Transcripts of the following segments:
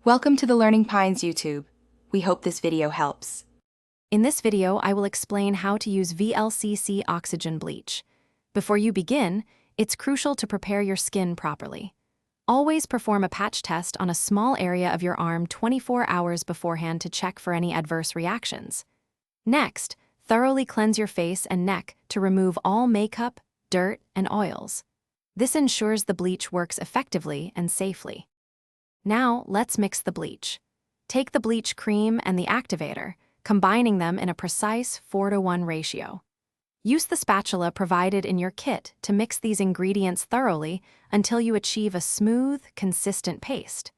Welcome to the Learning Pines YouTube. We hope this video helps. In this video, I will explain how to use VLCC Oxygen Bleach. Before you begin, it's crucial to prepare your skin properly. Always perform a patch test on a small area of your arm 24 hours beforehand to check for any adverse reactions. Next, thoroughly cleanse your face and neck to remove all makeup, dirt, and oils. This ensures the bleach works effectively and safely. Now, let's mix the bleach. Take the bleach cream and the activator, combining them in a precise 4:1 ratio. Use the spatula provided in your kit to mix these ingredients thoroughly until you achieve a smooth, consistent paste.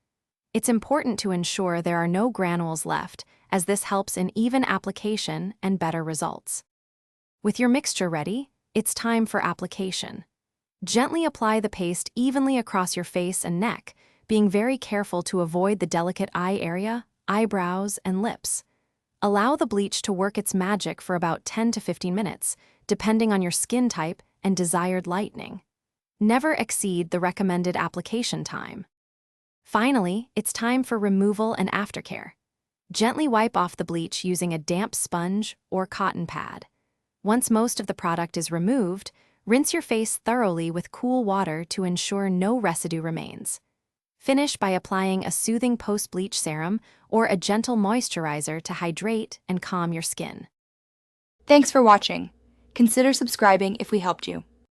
It's important to ensure there are no granules left, as this helps in even application and better results. With your mixture ready, it's time for application. Gently apply the paste evenly across your face and neck, being very careful to avoid the delicate eye area, eyebrows, and lips. Allow the bleach to work its magic for about 10 to 15 minutes, depending on your skin type and desired lightening. Never exceed the recommended application time. Finally, it's time for removal and aftercare. Gently wipe off the bleach using a damp sponge or cotton pad. Once most of the product is removed, rinse your face thoroughly with cool water to ensure no residue remains. Finish by applying a soothing post-bleach serum or a gentle moisturizer to hydrate and calm your skin. Thanks for watching. Consider subscribing if we helped you.